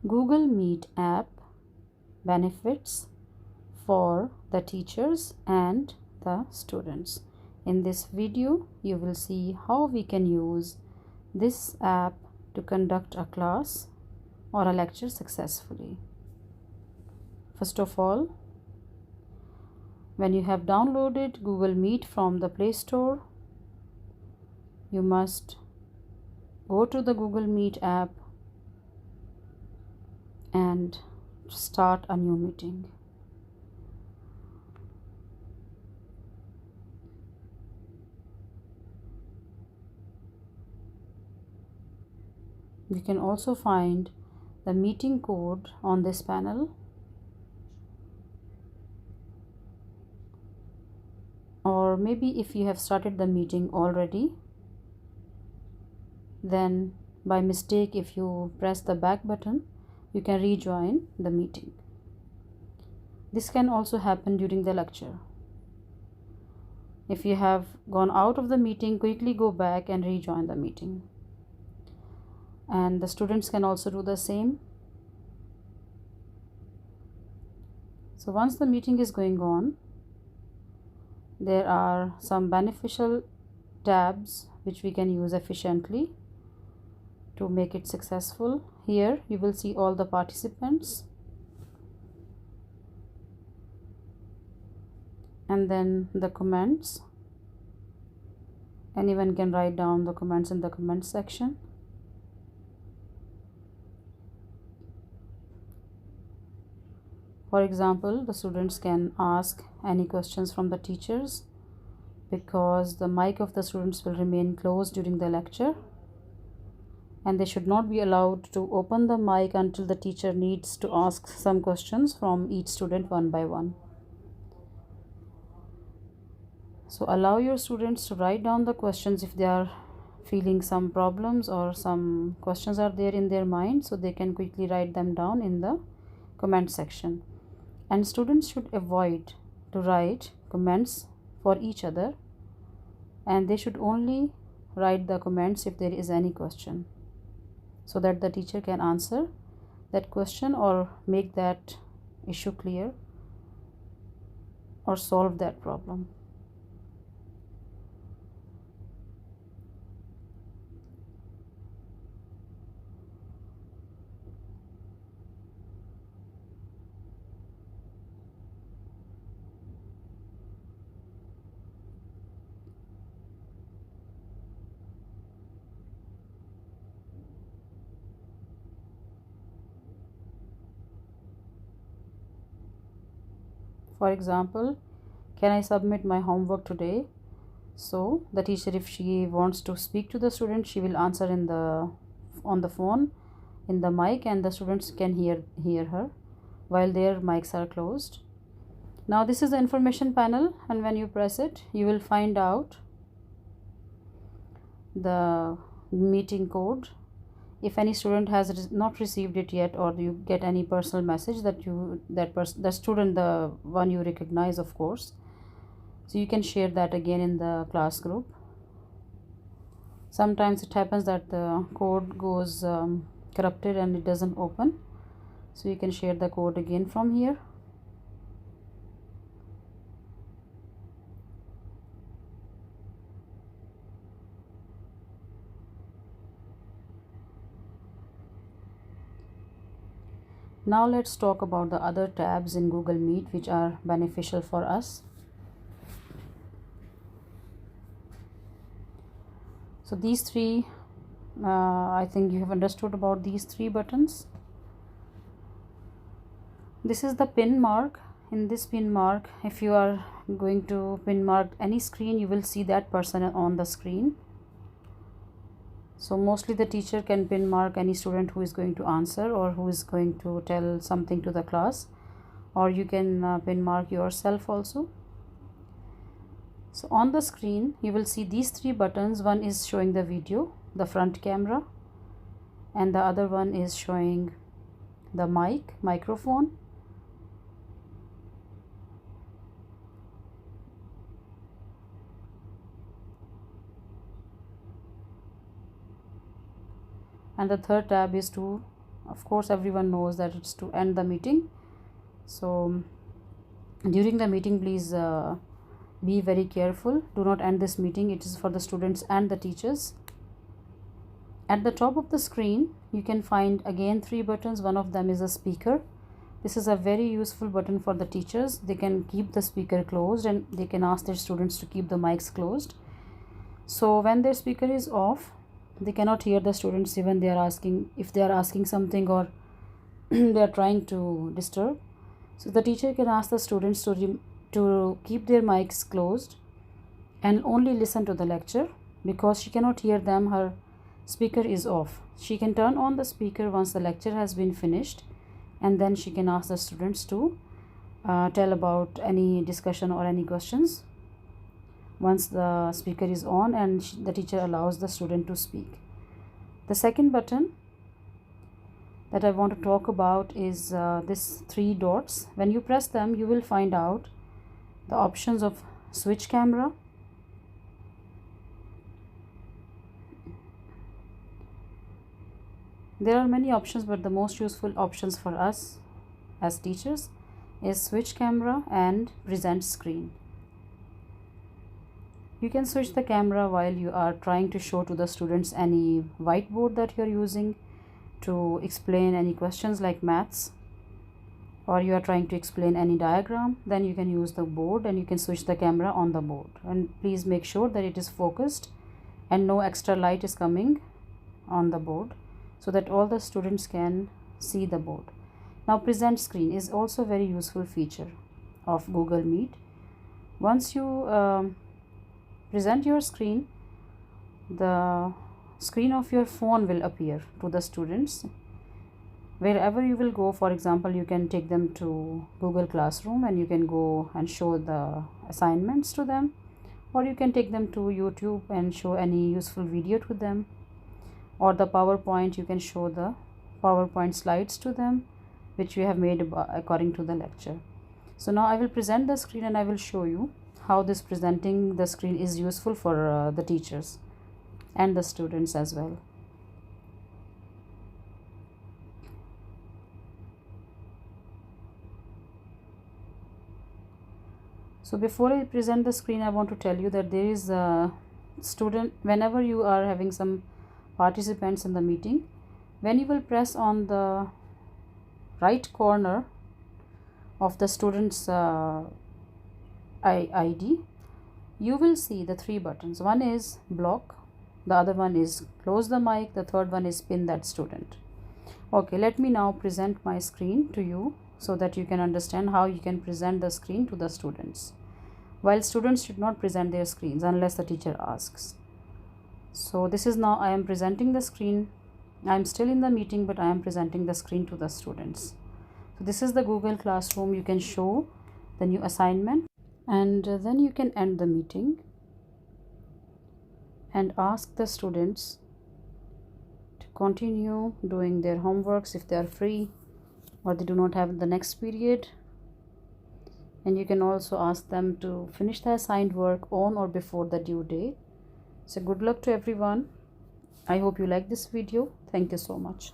Google Meet app benefits for the teachers and the students. In this video, you will see how we can use this app to conduct a class or a lecture successfully. First of all, when you have downloaded Google Meet from the Play Store, you must go to the Google Meet app and start a new meeting. You can also find the meeting code on this panel, or maybe if you have started the meeting already, then by mistake if you press the back button, you can rejoin the meeting. This can also happen during the lecture. If you have gone out of the meeting, quickly go back and rejoin the meeting. And the students can also do the same. So once the meeting is going on, there are some beneficial tabs which we can use efficiently to make it successful. Here you will see all the participants, and then the comments. Anyone can write down the comments in the comment section. For example, the students can ask any questions from the teachers, because the mic of the students will remain closed during the lecture, and they should not be allowed to open the mic until the teacher needs to ask some questions from each student one by one. So allow your students to write down the questions if they are feeling some problems or some questions are there in their mind, so they can quickly write them down in the comment section. And students should avoid to write comments for each other, and they should only write the comments if there is any question, so that the teacher can answer that question or make that issue clear or solve that problem. For example, can I submit my homework today? So the teacher, if she wants to speak to the student, she will answer on the phone in the mic, and the students can hear her while their mics are closed. Now this is the information panel, and when you press it, you will find out the meeting code. If any student has not received it yet, or you get any personal message that the student, the one you recognize, of course, so you can share that again in the class group. Sometimes it happens that the code goes corrupted and it doesn't open, so you can share the code again from here. Now let's talk about the other tabs in Google Meet which are beneficial for us. So these three, I think you have understood about these three buttons. This is the pin mark. In this pin mark, if you are going to pin mark any screen, you will see that person on the screen. So mostly the teacher can pin mark any student who is going to answer or who is going to tell something to the class, or you can pin mark yourself also. So on the screen you will see these three buttons. One is showing the video, the front camera, and the other one is showing the microphone. And the third tab is to of course everyone knows that it's to end the meeting. So during the meeting, please be very careful. Do not end this meeting. It is for the students and the teachers. At the top of the screen, you can find again 3 buttons. One of them is a speaker. This is a very useful button for the teachers. They can keep the speaker closed and they can ask their students to keep the mics closed. So when their speaker is off, they cannot hear the students even if they are asking something or they are trying to disturb. So the teacher can ask the students to keep their mics closed and only listen to the lecture, because she cannot hear them. Her speaker is off. She can turn on the speaker once the lecture has been finished, and then she can ask the students to tell about any discussion or any questions once the speaker is on and the teacher allows the student to speak. The second button that I want to talk about is this 3 dots. When you press them, you will find out the options of switch camera, there are many options, but the most useful options for us as teachers is switch camera and present screen. You can switch the camera while you are trying to show to the students any whiteboard that you are using to explain any questions like maths, or you are trying to explain any diagram. Then you can use the board and you can switch the camera on the board, and please make sure that it is focused and no extra light is coming on the board, so that all the students can see the board. Now present screen is also a very useful feature of Google Meet. Once you present your screen, the screen of your phone will appear to the students wherever you will go. For example, you can take them to Google Classroom and you can go and show the assignments to them, or you can take them to YouTube and show any useful video to them, or the PowerPoint, you can show the PowerPoint slides to them which we have made according to the lecture. So now I will present the screen and I will show you how this presenting the screen is useful for the teachers and the students as well. So before I present the screen, I want to tell you that there is a student, whenever you are having some participants in the meeting, when you will press on the right corner of the student's ID, you will see the 3 buttons. One is block, the other one is close the mic, the third one is pin that student. Okay, let me now present my screen to you so that you can understand how you can present the screen to the students. While students should not present their screens unless the teacher asks. So this is now I am presenting the screen. I am still in the meeting, but I am presenting the screen to the students. So this is the Google Classroom. You can show the new assignment, and then you can end the meeting and ask the students to continue doing their homeworks if they are free or they do not have the next period. And you can also ask them to finish the assigned work on or before the due date. So good luck to everyone. I hope you like this video. Thank you so much.